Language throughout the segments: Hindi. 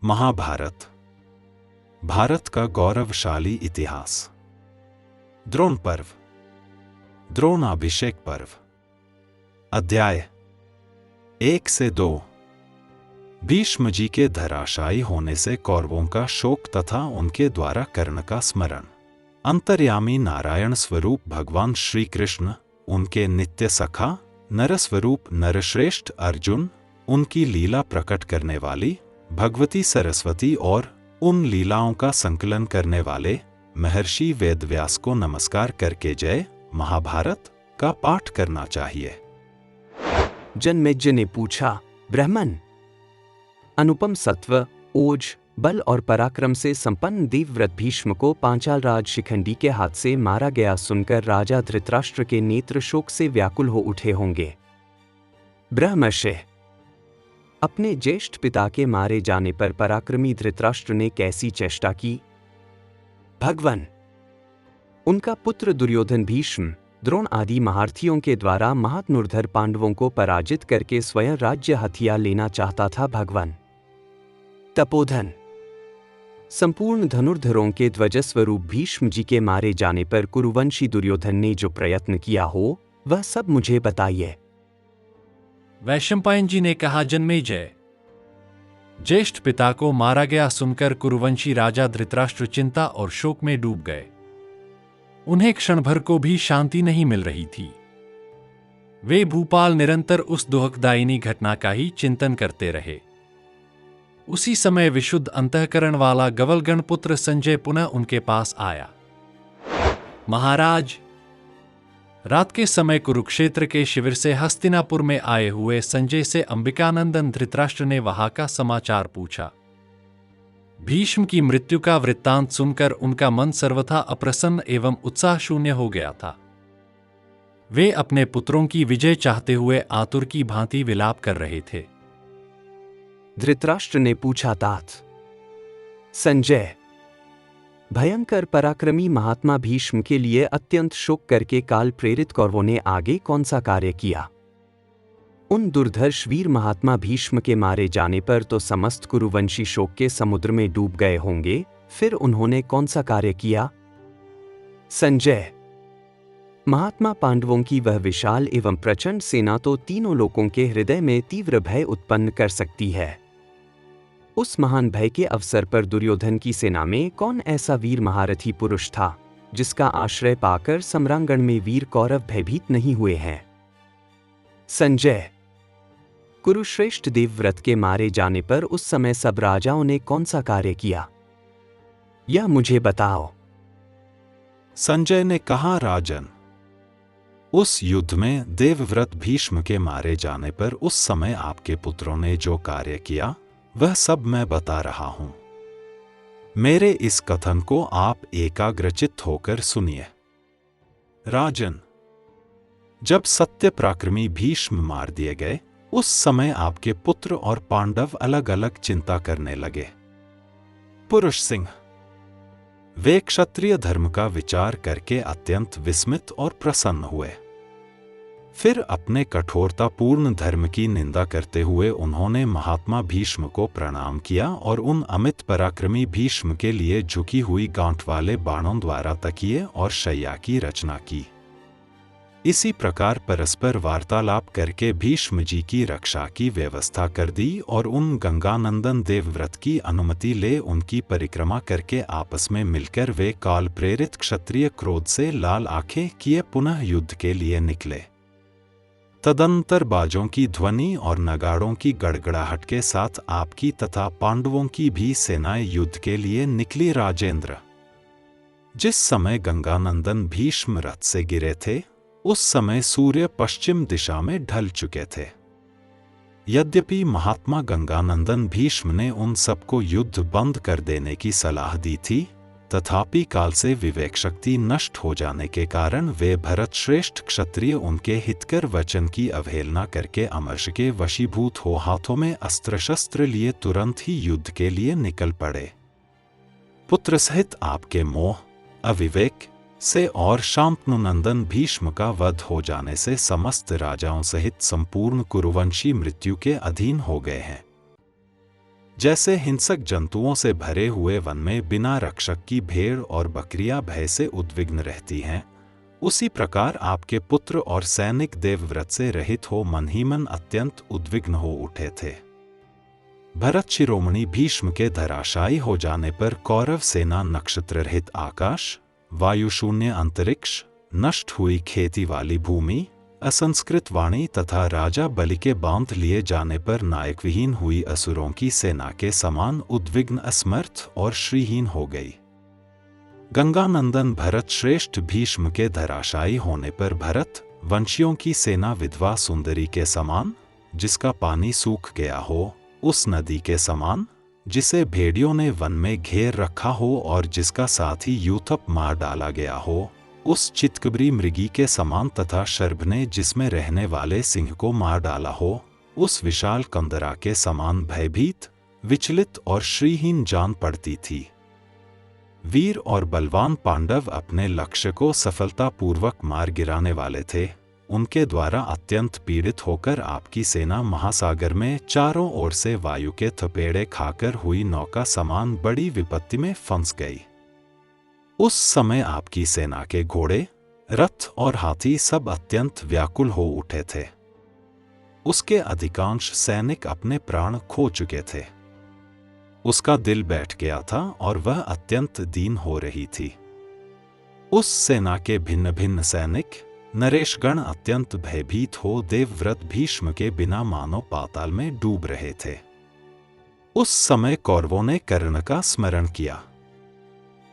महाभारत, भारत का गौरवशाली इतिहास। द्रोण पर्व, द्रोणाभिषेक पर्व। अध्याय 1 से 2। भीष्म जी के धराशायी होने से कौरवों का शोक तथा उनके द्वारा कर्ण का स्मरण। अंतर्यामी नारायण स्वरूप भगवान श्री कृष्ण, उनके नित्य सखा नरस्वरूप नरश्रेष्ठ अर्जुन, उनकी लीला प्रकट करने वाली भगवती सरस्वती और उन लीलाओं का संकलन करने वाले महर्षि वेदव्यास को नमस्कार करके जय महाभारत का पाठ करना चाहिए। जन्मेजय ने पूछा, ब्राह्मण, अनुपम सत्व, ओज, बल और पराक्रम से संपन्न देवव्रत भीष्म को पांचाल राज शिखंडी के हाथ से मारा गया सुनकर राजा धृतराष्ट्र के नेत्र शोक से व्याकुल हो उठे होंगे। ब्रह्मर्षि, अपने ज्येष्ठ पिता के मारे जाने पर पराक्रमी धृतराष्ट्र ने कैसी चेष्टा की? भगवान, उनका पुत्र दुर्योधन भीष्म, द्रोण आदि महारथियों के द्वारा महात्नुर्धर पांडवों को पराजित करके स्वयं राज्य हथिया लेना चाहता था। भगवान तपोधन, संपूर्ण धनुर्धरों के ध्वजस्वरूप भीष्म जी के मारे जाने पर कुरुवंशी दुर्योधन ने जो प्रयत्न किया हो वह सब मुझे बताइए। वैशंपायन जी ने कहा, जन्मेजय, ज्येष्ठ पिता को मारा गया सुनकर कुरुवंशी राजा धृतराष्ट्र चिंता और शोक में डूब गए। उन्हें क्षण भर को भी शांति नहीं मिल रही थी। वे भूपाल निरंतर उस दुखदायिनी घटना का ही चिंतन करते रहे। उसी समय विशुद्ध अंतःकरण वाला गवलगण पुत्र संजय पुनः उनके पास आया। महाराज, रात के समय कुरुक्षेत्र के शिविर से हस्तिनापुर में आए हुए संजय से अंबिकानंदन धृतराष्ट्र ने वहां का समाचार पूछा। भीष्म की मृत्यु का वृत्तांत सुनकर उनका मन सर्वथा अप्रसन्न एवं उत्साह शून्य हो गया था। वे अपने पुत्रों की विजय चाहते हुए आतुर की भांति विलाप कर रहे थे। धृतराष्ट्र ने पूछा, तात संजय, भयंकर पराक्रमी महात्मा भीष्म के लिए अत्यंत शोक करके काल प्रेरित कौरवों ने आगे कौन सा कार्य किया? उन दुर्धर्ष वीर महात्मा भीष्म के मारे जाने पर तो समस्त कुरुवंशी शोक के समुद्र में डूब गए होंगे, फिर उन्होंने कौन सा कार्य किया? संजय, महात्मा पांडवों की वह विशाल एवं प्रचंड सेना तो तीनों लोकों के हृदय में तीव्र भय उत्पन्न कर सकती है। उस महान भय के अवसर पर दुर्योधन की सेना में कौन ऐसा वीर महारथी पुरुष था जिसका आश्रय पाकर सम्रांगण में वीर कौरव भयभीत नहीं हुए हैं? संजय, कुरुश्रेष्ठ देवव्रत के मारे जाने पर उस समय सब राजाओं ने कौन सा कार्य किया, यह मुझे बताओ। संजय ने कहा, राजन, उस युद्ध में देवव्रत भीष्म के मारे जाने पर उस समय आपके पुत्रों ने जो कार्य किया वह सब मैं बता रहा हूं। मेरे इस कथन को आप एकाग्रचित्त होकर सुनिए। राजन, जब सत्य पराक्रमी भीष्म मार दिए गए उस समय आपके पुत्र और पांडव अलग अलग चिंता करने लगे। पुरुष सिंह, वे क्षत्रिय धर्म का विचार करके अत्यंत विस्मित और प्रसन्न हुए। फिर अपने कठोरतापूर्ण धर्म की निंदा करते हुए उन्होंने महात्मा भीष्म को प्रणाम किया और उन अमित पराक्रमी भीष्म के लिए झुकी हुई गांठ वाले बाणों द्वारा तकिए और शैया की रचना की। इसी प्रकार परस्पर वार्तालाप करके भीष्म जी की रक्षा की व्यवस्था कर दी और उन गंगानंदन देवव्रत की अनुमति ले उनकी परिक्रमा करके आपस में मिलकर वे काल प्रेरित क्षत्रिय क्रोध से लाल आंखें किए पुनः युद्ध के लिए निकले। तदंतर बाजों की ध्वनि और नगाड़ों की गड़गड़ाहट के साथ आपकी तथा पांडवों की भी सेनाएं युद्ध के लिए निकली। राजेंद्र, जिस समय गंगानंदन भीष्म रथ से गिरे थे उस समय सूर्य पश्चिम दिशा में ढल चुके थे। यद्यपि महात्मा गंगानंदन भीष्म ने उन सबको युद्ध बंद कर देने की सलाह दी थी, तथापि काल से विवेक शक्ति नष्ट हो जाने के कारण वे भरत श्रेष्ठ क्षत्रिय उनके हितकर वचन की अवहेलना करके अमर्ष के वशीभूत हो हाथों में अस्त्र शस्त्र लिए तुरंत ही युद्ध के लिए निकल पड़े। पुत्र सहित आपके मोह, अविवेक से और शांतनुनंदन भीष्म का वध हो जाने से समस्त राजाओं सहित संपूर्ण कुरुवंशी मृत्यु के अधीन हो गए हैं। जैसे हिंसक जंतुओं से भरे हुए वन में बिना रक्षक की भेड़ और बकरियां भय से उद्विग्न रहती हैं, उसी प्रकार आपके पुत्र और सैनिक देवव्रत से रहित हो मन ही मन अत्यंत उद्विग्न हो उठे थे। भरत शिरोमणि भीष्म के धराशायी हो जाने पर कौरव सेना नक्षत्र रहित आकाश, वायुशून्य अंतरिक्ष, नष्ट हुई खेती वाली भूमि, असंस्कृत वाणी तथा राजा बलि के बांध लिए जाने पर नायक विहीन हुई असुरों की सेना के समान उद्विग्न, असमर्थ और श्रीहीन हो गई। गंगानंदन भरत श्रेष्ठ भीष्म के धराशायी होने पर भरत वंशियों की सेना विधवा सुंदरी के समान, जिसका पानी सूख गया हो, उस नदी के समान जिसे भेड़ियों ने वन में घेर रखा हो और जिसका साथी यूथप मार डाला गया हो, उस चितकबरी मृगी के समान तथा शर्भ ने जिसमें रहने वाले सिंह को मार डाला हो, उस विशाल कंदरा के समान भयभीत, विचलित और श्रीहीन जान पड़ती थी। वीर और बलवान पांडव अपने लक्ष्य को सफलतापूर्वक मार गिराने वाले थे। उनके द्वारा अत्यंत पीड़ित होकर आपकी सेना महासागर में चारों ओर से वायु के थपेड़े खाकर हुई नौका समान बड़ी विपत्ति में फंस गई। उस समय आपकी सेना के घोड़े, रथ और हाथी सब अत्यंत व्याकुल हो उठे थे। उसके अधिकांश सैनिक अपने प्राण खो चुके थे। उसका दिल बैठ गया था और वह अत्यंत दीन हो रही थी। उस सेना के भिन्न भिन्न सैनिक नरेशगण अत्यंत भयभीत हो देवव्रत भीष्म के बिना मानो पाताल में डूब रहे थे। उस समय कौरवों ने कर्ण का स्मरण किया।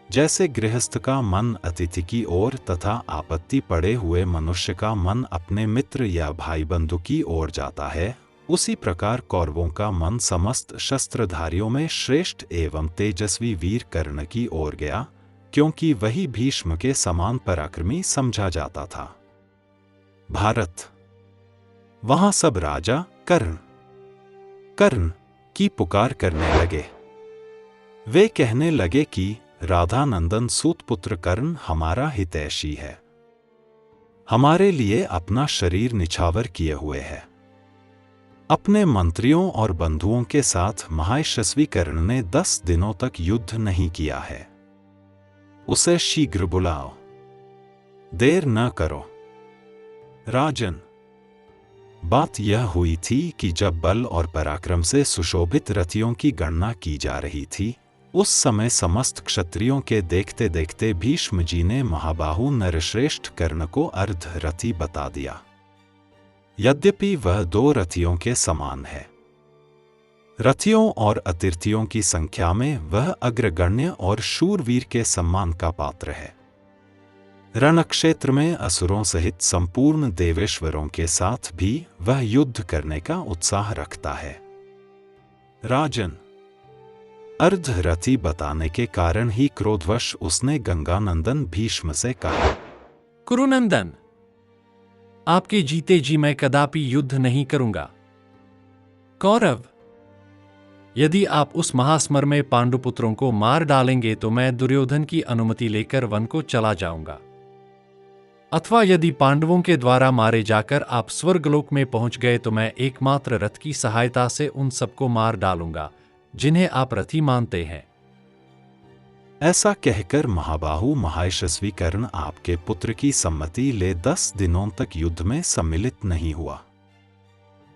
जैसे गृहस्थ का मन अतिथि की ओर तथा आपत्ति पड़े हुए मनुष्य का मन अपने मित्र या भाई बंधु की ओर जाता है, उसी प्रकार कौरवों का मन समस्त शस्त्रधारियों में श्रेष्ठ एवं तेजस्वी वीर कर्ण की ओर गया, क्योंकि वही भीष्म के समान पराक्रमी समझा जाता था। भारत। वहां सब राजा कर्ण की पुकार करने लगे। वे कहने लगे कि राधानंदन सूतपुत्र कर्ण हमारा हितैषी है, हमारे लिए अपना शरीर निछावर किए हुए है। अपने मंत्रियों और बंधुओं के साथ महायशस्वी कर्ण ने 10 दिनों तक युद्ध नहीं किया है। उसे शीघ्र बुलाओ, देर न करो। राजन, बात यह हुई थी कि जब बल और पराक्रम से सुशोभित रथियों की गणना की जा रही थी, उस समय समस्त क्षत्रियों के देखते देखते भीष्म जी ने महाबाहु नरश्रेष्ठ कर्ण को अर्धरथी बता दिया। यद्यपि वह 2 रथियों के समान है। रथियों और अतिथियों की संख्या में वह अग्रगण्य और शूरवीर के सम्मान का पात्र है। रणक्षेत्र में असुरों सहित संपूर्ण देवेश्वरों के साथ भी वह युद्ध करने का उत्साह रखता है। राजन, अर्धरथी बताने के कारण ही क्रोधवश उसने गंगानंदन भीष्म से कहा, कुरुनंदन, आपके जीते जी मैं कदापि युद्ध नहीं करूंगा। कौरव, यदि आप उस महास्मर में पांडुपुत्रों को मार डालेंगे तो मैं दुर्योधन की अनुमति लेकर वन को चला जाऊंगा। अथवा यदि पांडवों के द्वारा मारे जाकर आप स्वर्गलोक में पहुंच गए तो मैं एकमात्र रथ की सहायता से उन सबको मार डालूंगा जिन्हें आप रथी मानते हैं। ऐसा कहकर महाबाहु महायशस्वी कर्ण आपके पुत्र की सम्मति ले 10 दिनों तक युद्ध में सम्मिलित नहीं हुआ।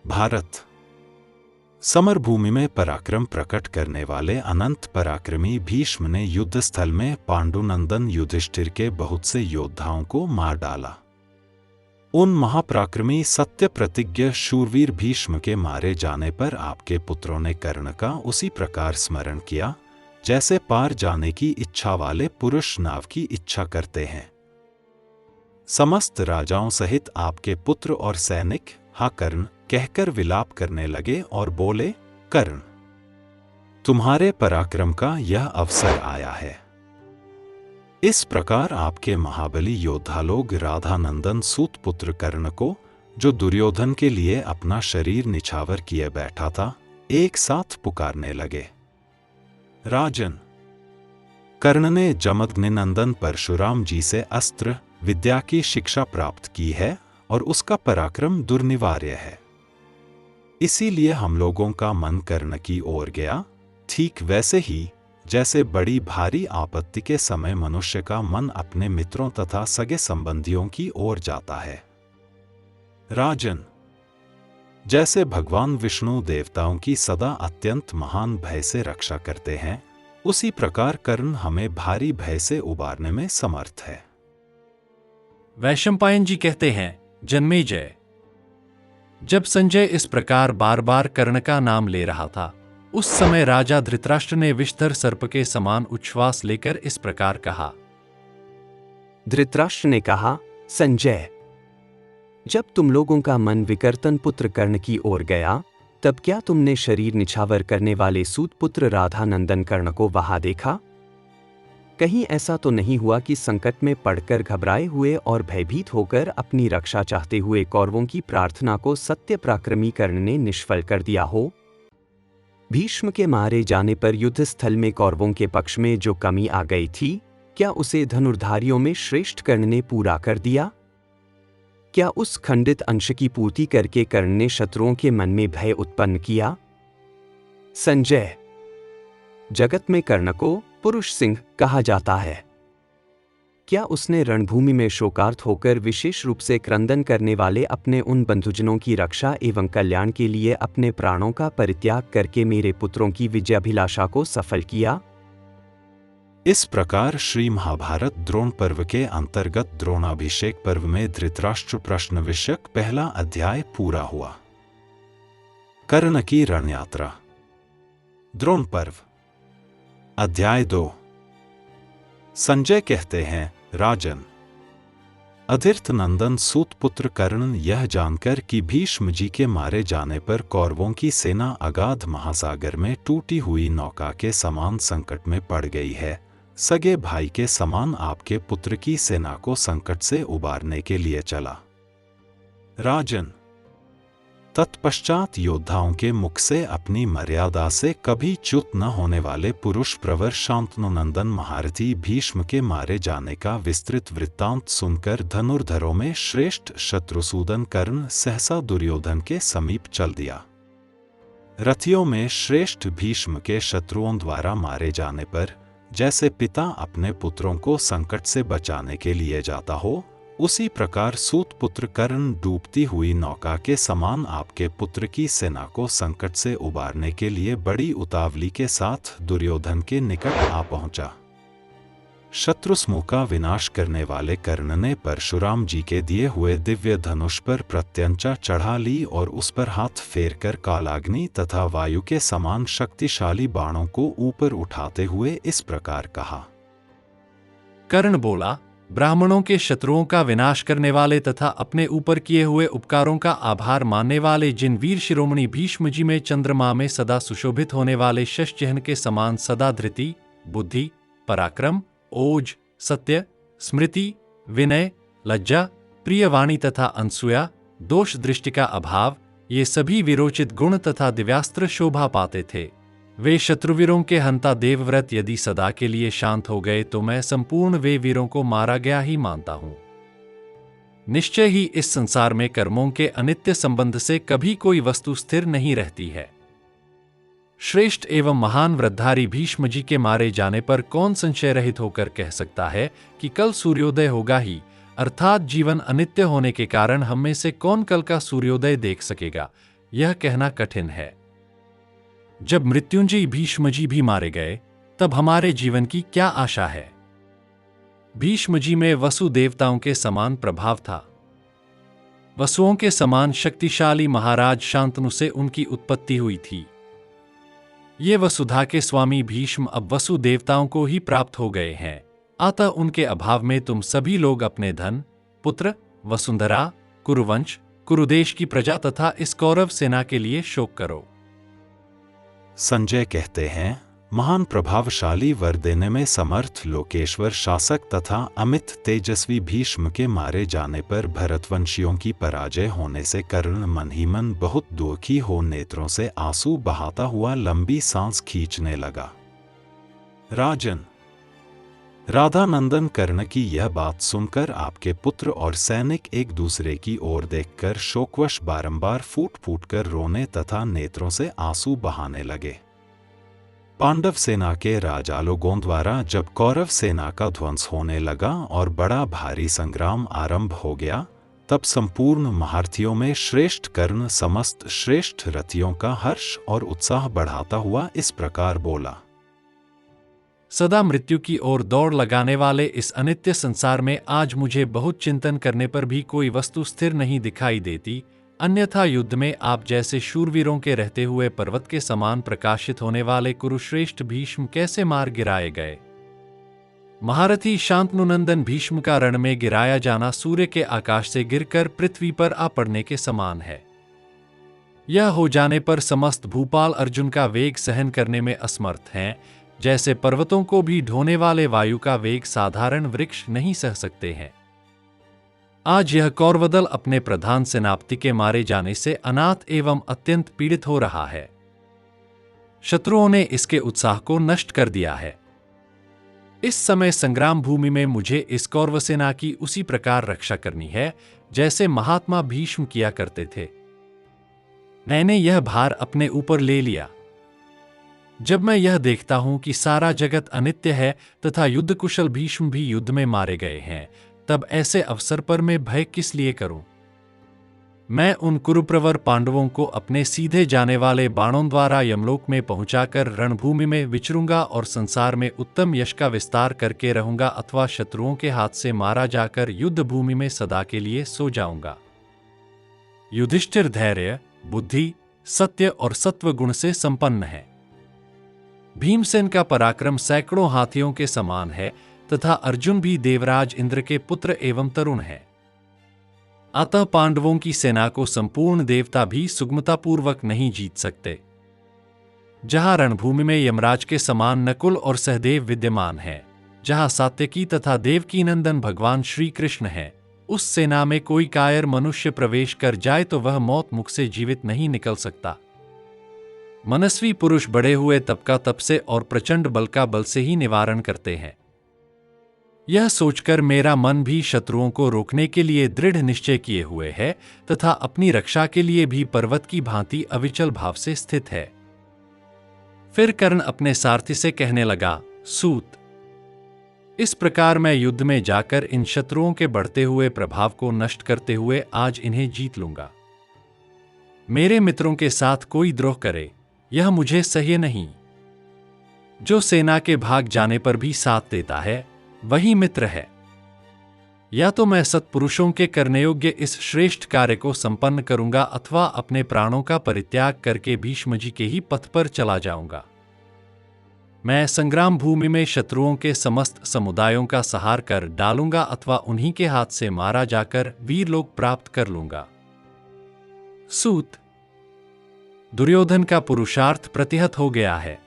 भारत। समरभूमि में पराक्रम प्रकट करने वाले अनंत पराक्रमी भीष्म ने युद्ध स्थल में पांडुनंदन युधिष्ठिर के बहुत से योद्धाओं को मार डाला। उन महापराक्रमी सत्य प्रतिज्ञ शूरवीर भीष्म के मारे जाने पर आपके पुत्रों ने कर्ण का उसी प्रकार स्मरण किया जैसे पार जाने की इच्छा वाले पुरुष नाव की इच्छा करते हैं। समस्त राजाओं सहित आपके पुत्र और सैनिक हा कर्ण कहकर विलाप करने लगे और बोले, कर्ण, तुम्हारे पराक्रम का यह अवसर आया है। इस प्रकार आपके महाबली योद्धा लोग राधानंदन सूतपुत्र कर्ण को, जो दुर्योधन के लिए अपना शरीर निछावर किए बैठा था, एक साथ पुकारने लगे। राजन, कर्ण ने जमदग्निनंदन परशुराम जी से अस्त्र विद्या की शिक्षा प्राप्त की है और उसका पराक्रम दुर्निवार्य है। इसीलिए हम लोगों का मन कर्ण की ओर गया ठीक वैसे ही जैसे बड़ी भारी आपत्ति के समय मनुष्य का मन अपने मित्रों तथा सगे संबंधियों की ओर जाता है। राजन, जैसे भगवान विष्णु देवताओं की सदा अत्यंत महान भय से रक्षा करते हैं, उसी प्रकार कर्ण हमें भारी भय से उबारने में समर्थ है। वैशंपायन जी कहते हैं, जन्मेजय, जब संजय इस प्रकार बार बार कर्ण का नाम ले रहा था, उस समय राजा धृतराष्ट्र ने विषधर सर्प के समान उच्छ्वास लेकर इस प्रकार कहा। धृतराष्ट्र ने कहा, संजय, जब तुम लोगों का मन विकर्तन पुत्र कर्ण की ओर गया, तब क्या तुमने शरीर निछावर करने वाले सूत पुत्र राधा नंदन कर्ण को वहां देखा? कहीं ऐसा तो नहीं हुआ कि संकट में पड़कर घबराए हुए और भयभीत होकर अपनी रक्षा चाहते हुए कौरवों की प्रार्थना को सत्य पराक्रमी कर्ण ने निष्फल कर दिया हो? भीष्म के मारे जाने पर युद्ध स्थल में कौरवों के पक्ष में जो कमी आ गई थी, क्या उसे धनुर्धारियों में श्रेष्ठ कर्ण ने पूरा कर दिया? क्या उस खंडित अंश की पूर्ति करके कर्ण ने शत्रुओं के मन में भय उत्पन्न किया? संजय, जगत में कर्ण को पुरुष सिंह कहा जाता है। क्या उसने रणभूमि में शोकार्त होकर विशेष रूप से क्रंदन करने वाले अपने उन बंधुजनों की रक्षा एवं कल्याण के लिए अपने प्राणों का परित्याग करके मेरे पुत्रों की विजयाभिलाषा को सफल किया? इस प्रकार श्री महाभारत द्रोण पर्व के अंतर्गत द्रोणाभिषेक पर्व में धृतराष्ट्र प्रश्न विषयक पहला अध्याय पूरा हुआ। कर्ण की रणयात्रा, द्रोण पर्व, अध्याय 2। संजय कहते हैं, राजन, अधीर्थ नंदन सूत पुत्र कर्ण यह जानकर कि भीष्म जी के मारे जाने पर कौरवों की सेना अगाध महासागर में टूटी हुई नौका के समान संकट में पड़ गई है, सगे भाई के समान आपके पुत्र की सेना को संकट से उबारने के लिए चला। राजन, तत्पश्चात योद्धाओं के मुख से अपनी मर्यादा से कभी च्युत न होने वाले पुरुष प्रवर शांतनु नंदन महारथी भीष्म के मारे जाने का विस्तृत वृत्तांत सुनकर धनुर्धरों में श्रेष्ठ शत्रुसूदन कर्ण सहसा दुर्योधन के समीप चल दिया। रथियों में श्रेष्ठ भीष्म के शत्रुओं द्वारा मारे जाने पर जैसे पिता अपने पुत्रों को संकट से बचाने के लिए जाता हो, उसी प्रकार सूत पुत्र कर्ण डूबती हुई नौका के समान आपके पुत्र की सेना को संकट से उबारने के लिए बड़ी उतावली के साथ दुर्योधन के निकट आ पहुंचा। शत्रु समूह का विनाश करने वाले कर्ण ने परशुराम जी के दिए हुए दिव्य धनुष पर प्रत्यंचा चढ़ा ली और उस पर हाथ फेरकर कालाग्नि तथा वायु के समान शक्तिशाली बाणों को ऊपर उठाते हुए इस प्रकार कहा। कर्ण बोला, ब्राह्मणों के शत्रुओं का विनाश करने वाले तथा अपने ऊपर किए हुए उपकारों का आभार मानने वाले जिन वीर शिरोमणि भीष्म जी में चंद्रमा में सदा सुशोभित होने वाले शशचिह्न के समान सदा धृति, बुद्धि, पराक्रम, ओज, सत्य, स्मृति, विनय, लज्जा, प्रियवाणी तथा अनसूया, दोष दृष्टि का अभाव, ये सभी वीरोचित गुण तथा दिव्यास्त्र शोभा पाते थे। वे शत्रुवीरों के हंता देवव्रत यदि सदा के लिए शांत हो गए तो मैं संपूर्ण वे वीरों को मारा गया ही मानता हूं। निश्चय ही इस संसार में कर्मों के अनित्य संबंध से कभी कोई वस्तु स्थिर नहीं रहती है। श्रेष्ठ एवं महान व्रतधारी भीष्म जी के मारे जाने पर कौन संशय रहित होकर कह सकता है कि कल सूर्योदय होगा ही, अर्थात जीवन अनित्य होने के कारण हम में से कौन कल का सूर्योदय देख सकेगा, यह कहना कठिन है। जब मृत्युंजयी भीष्म जी भी मारे गए, तब हमारे जीवन की क्या आशा है? भीष्म जी में वसु देवताओं के समान प्रभाव था। वसुओं के समान शक्तिशाली महाराज शांतनु से उनकी उत्पत्ति हुई थी। ये वसुधा के स्वामी भीष्म अब वसु देवताओं को ही प्राप्त हो गए हैं, अतः उनके अभाव में तुम सभी लोग अपने धन, पुत्र, वसुंधरा, कुरुवंश, कुरुदेश की प्रजा तथा इस कौरव सेना के लिए शोक करो। संजय कहते हैं, महान प्रभावशाली वर देने में समर्थ लोकेश्वर शासक तथा अमित तेजस्वी भीष्म के मारे जाने पर भरतवंशियों की पराजय होने से कर्ण मन ही मन बहुत दुखी हो नेत्रों से आंसू बहाता हुआ लंबी सांस खींचने लगा। राजन, राधानंदन कर्ण की यह बात सुनकर आपके पुत्र और सैनिक एक दूसरे की ओर देखकर शोकवश बारंबार फूट फूट कर रोने तथा नेत्रों से आंसू बहाने लगे। पांडव सेना के राजा लोगों द्वारा जब कौरव सेना का ध्वंस होने लगा और बड़ा भारी संग्राम आरंभ हो गया, तब संपूर्ण महारथियों में श्रेष्ठ कर्ण समस्त श्रेष्ठ रथियों का हर्ष और उत्साह बढ़ाता हुआ इस प्रकार बोला। सदा मृत्यु की ओर दौड़ लगाने वाले इस अनित्य संसार में आज मुझे बहुत चिंतन करने पर भी कोई वस्तु स्थिर नहीं दिखाई देती, अन्यथा युद्ध में आप जैसे शूरवीरों के रहते हुए पर्वत के समान प्रकाशित होने वाले कुरुश्रेष्ठ भीष्म कैसे मार गिराए गए। महारथी शांतनुनंदन भीष्म का रण में गिराया जाना सूर्य के आकाश से गिरकर पृथ्वी पर आ पड़ने के समान है। यह हो जाने पर समस्त भूपाल अर्जुन का वेग सहन करने में असमर्थ हैं, जैसे पर्वतों को भी ढोने वाले वायु का वेग साधारण वृक्ष नहीं सह सकते हैं। आज यह कौरवदल अपने प्रधान सेनापति के मारे जाने से अनाथ एवं अत्यंत पीड़ित हो रहा है। शत्रुओं ने इसके उत्साह को नष्ट कर दिया है। इस समय संग्राम भूमि में मुझे इस कौरव सेना की उसी प्रकार रक्षा करनी है जैसे महात्मा भीष्म किया करते थे। मैंने यह भार अपने ऊपर ले लिया। जब मैं यह देखता हूं कि सारा जगत अनित्य है तथा युद्ध कुशल भीष्म भी युद्ध में मारे गए हैं, तब ऐसे अवसर पर मैं भय किस लिए करूं? मैं उन कुरुप्रवर पांडवों को अपने सीधे जाने वाले बाणों द्वारा यमलोक में पहुंचाकर रणभूमि में विचरूंगा और संसार में उत्तम यश का विस्तार करके रहूंगा, अथवा शत्रुओं के हाथ से मारा जाकर युद्ध भूमि में सदा के लिए सो जाऊंगा। युधिष्ठिर धैर्य, बुद्धि, सत्य और सत्व गुण से संपन्न है। भीमसेन का पराक्रम सैकड़ों हाथियों के समान है तथा अर्जुन भी देवराज इंद्र के पुत्र एवं तरुण है। अतः पांडवों की सेना को संपूर्ण देवता भी सुगमतापूर्वक नहीं जीत सकते। जहां रणभूमि में यमराज के समान नकुल और सहदेव विद्यमान हैं, जहां सात्यकी तथा देवकी नंदन भगवान श्री कृष्ण हैं, उस सेना में कोई कायर मनुष्य प्रवेश कर जाए तो वह मौत मुख से जीवित नहीं निकल सकता। मनस्वी पुरुष बढ़े हुए तप का तप से और प्रचंड बल का बल से ही निवारण करते हैं। यह सोचकर मेरा मन भी शत्रुओं को रोकने के लिए दृढ़ निश्चय किए हुए है तथा अपनी रक्षा के लिए भी पर्वत की भांति अविचल भाव से स्थित है। फिर कर्ण अपने सारथी से कहने लगा, सूत, इस प्रकार मैं युद्ध में जाकर इन शत्रुओं के बढ़ते हुए प्रभाव को नष्ट करते हुए आज इन्हें जीत लूंगा। मेरे मित्रों के साथ कोई द्रोह करे, यह मुझे सह्य नहीं। जो सेना के भाग जाने पर भी साथ देता है, वही मित्र है। या तो मैं सत्पुरुषों के करने योग्य इस श्रेष्ठ कार्य को संपन्न करूंगा, अथवा अपने प्राणों का परित्याग करके भीष्म जी के ही पथ पर चला जाऊंगा। मैं संग्राम भूमि में शत्रुओं के समस्त समुदायों का संहार कर डालूंगा, अथवा उन्हीं के हाथ से मारा जाकर वीरलोक प्राप्त कर लूंगा। सूत, दुर्योधन का पुरुषार्थ प्रतिहत हो गया है।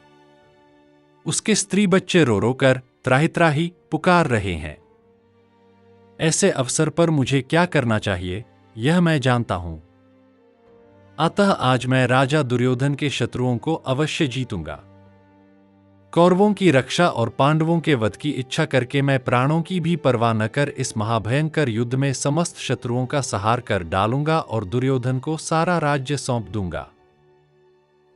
उसके स्त्री बच्चे रो रो कर त्राहि त्राहि पुकार रहे हैं। ऐसे अवसर पर मुझे क्या करना चाहिए, यह मैं जानता हूं। अतः आज मैं राजा दुर्योधन के शत्रुओं को अवश्य जीतूंगा। कौरवों की रक्षा और पांडवों के वध की इच्छा करके मैं प्राणों की भी परवाह न कर इस महाभयंकर युद्ध में समस्त शत्रुओं का संहार कर डालूंगा और दुर्योधन को सारा राज्य सौंप दूंगा।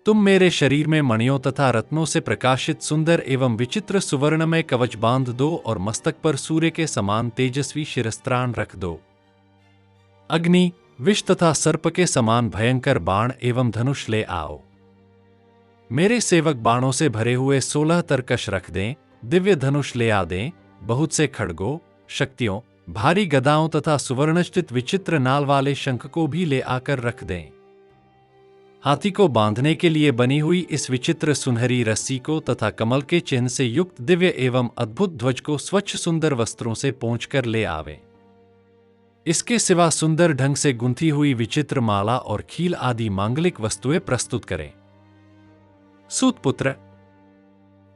तुम मेरे शरीर में मणियों तथा रत्नों से प्रकाशित सुंदर एवं विचित्र सुवर्णमय कवच बांध दो और मस्तक पर सूर्य के समान तेजस्वी शिरस्त्राण रख दो। अग्नि, विष तथा सर्प के समान भयंकर बाण एवं धनुष ले आओ। मेरे सेवक बाणों से भरे हुए 16 तरकश रख दें, दिव्य धनुष ले आ दें, बहुत से खड्गों, शक्तियों, भारी गदाओं तथा सुवर्णचित विचित्र नाल वाले शंख को भी ले आकर रख दें। हाथी को बांधने के लिए बनी हुई इस विचित्र सुनहरी रस्सी को तथा कमल के चिन्ह से युक्त दिव्य एवं अद्भुत ध्वज को स्वच्छ सुंदर वस्त्रों से पोंछकर ले आवे। इसके सिवा सुंदर ढंग से गुंथी हुई विचित्र माला और खील आदि मांगलिक वस्तुएं प्रस्तुत करें। सूतपुत्र,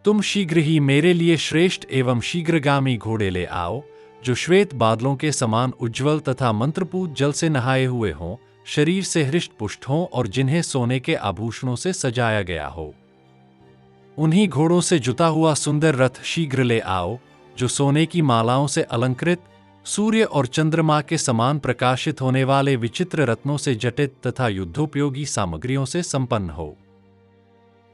तुम शीघ्र ही मेरे लिए श्रेष्ठ एवं शीघ्रगामी घोड़े ले आओ, जो श्वेत बादलों के समान उज्ज्वल तथा मंत्रपूत जल से नहाए हुए हों, शरीर से हृष्ट पुष्ट हों और जिन्हें सोने के आभूषणों से सजाया गया हो। उन्हीं घोड़ों से जुता हुआ सुंदर रथ शीघ्र ले आओ, जो सोने की मालाओं से अलंकृत, सूर्य और चंद्रमा के समान प्रकाशित होने वाले विचित्र रत्नों से जटित तथा युद्धोपयोगी सामग्रियों से संपन्न हो।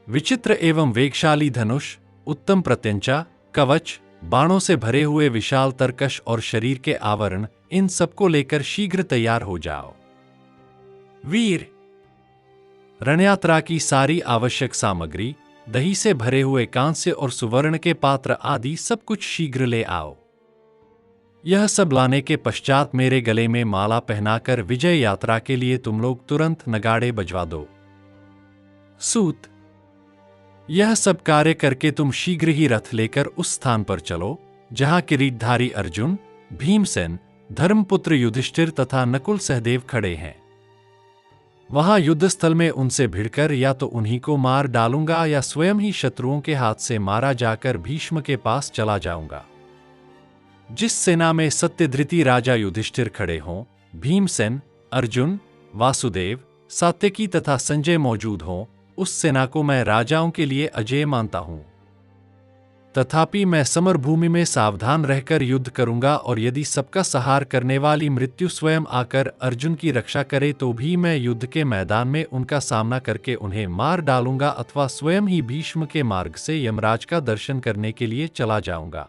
विचित्र एवं वेगशाली धनुष, उत्तम प्रत्यंचा, कवच, बाणों से भरे हुए विशाल तरकश और शरीर के आवरण, इन सबको लेकर शीघ्र तैयार हो जाओ। वीर, रणयात्रा की सारी आवश्यक सामग्री, दही से भरे हुए कांस्य और सुवर्ण के पात्र आदि सब कुछ शीघ्र ले आओ। यह सब लाने के पश्चात मेरे गले में माला पहनाकर विजय यात्रा के लिए तुम लोग तुरंत नगाड़े बजवा दो। सूत, यह सब कार्य करके तुम शीघ्र ही रथ लेकर उस स्थान पर चलो जहां किरीटधारी अर्जुन, भीमसेन, धर्मपुत्र युधिष्ठिर तथा नकुल सहदेव खड़े हैं। वहां युद्धस्थल में उनसे भिड़कर या तो उन्हीं को मार डालूंगा या स्वयं ही शत्रुओं के हाथ से मारा जाकर भीष्म के पास चला जाऊंगा। जिस सेना में सत्यधृति राजा युधिष्ठिर खड़े हों, भीमसेन, अर्जुन, वासुदेव, सात्यकी तथा संजय मौजूद हों, उस सेना को मैं राजाओं के लिए अजेय मानता हूं। तथापि मैं समरभूमि में सावधान रहकर युद्ध करूंगा और यदि सबका संहार करने वाली मृत्यु स्वयं आकर अर्जुन की रक्षा करे तो भी मैं युद्ध के मैदान में उनका सामना करके उन्हें मार डालूंगा अथवा स्वयं ही भीष्म के मार्ग से यमराज का दर्शन करने के लिए चला जाऊंगा।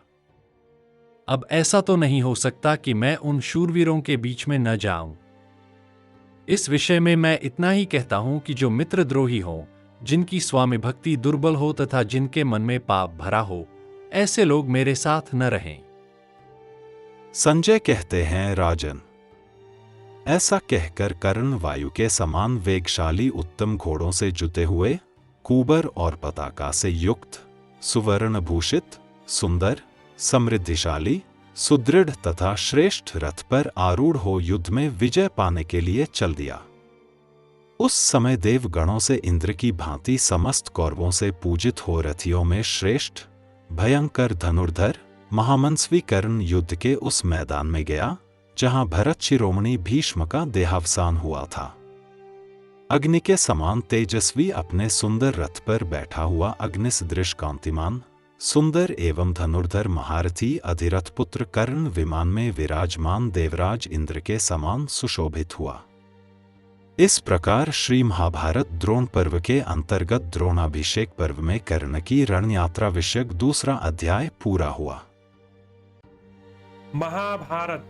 अब ऐसा तो नहीं हो सकता कि मैं उन शूरवीरों के बीच में न जाऊं। इस विषय में मैं इतना ही कहता हूं कि जो मित्रद्रोही हो, जिनकी स्वामी भक्ति दुर्बल हो तथा जिनके मन में पाप भरा हो, ऐसे लोग मेरे साथ न रहें। संजय कहते हैं, राजन, ऐसा कहकर कर्ण वायु के समान वेगशाली उत्तम घोड़ों से जुते हुए, कुबर और पताका से युक्त, सुवर्ण भूषित, सुंदर, समृद्धिशाली, सुदृढ़ तथा श्रेष्ठ रथ पर आरूढ़ हो युद्ध में विजय पाने के लिए चल दिया। उस समय देवगणों से इंद्र की भांति समस्त कौरवों से पूजित हो रथियों में श्रेष्ठ, भयंकर धनुर्धर, महामंस्वी कर्ण युद्ध के उस मैदान में गया जहां भरत शिरोमणि भीष्म का देहावसान हुआ था। अग्नि के समान तेजस्वी अपने सुंदर रथ पर बैठा हुआ अग्निसदृश कांतिमान, सुंदर एवं धनुर्धर महारथी अधिरथ पुत्र कर्ण विमान में विराजमान देवराज इंद्र के समान सुशोभित हुआ। इस प्रकार श्री महाभारत द्रोण पर्व के अंतर्गत द्रोणाभिषेक पर्व में कर्ण की रणयात्रा विषयक दूसरा अध्याय पूरा हुआ। महाभारत,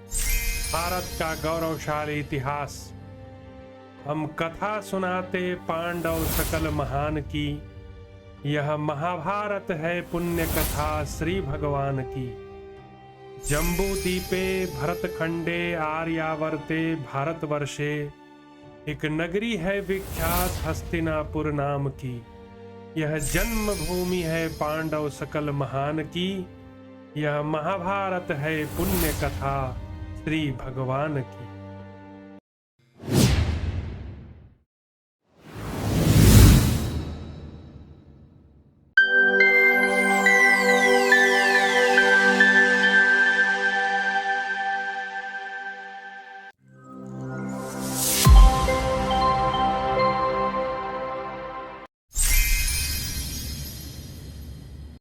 भारत का गौरवशाली इतिहास। हम कथा सुनाते पांडव सकल महान की, यह महाभारत है पुण्य कथा श्री भगवान की। जम्बूदीपे भरतखंडे आर्यावर्ते भारतवर्षे, एक नगरी है विख्यात हस्तिनापुर नाम की। यह जन्मभूमि है पांडव सकल महान की। यह महाभारत है पुण्य कथा श्री भगवान की।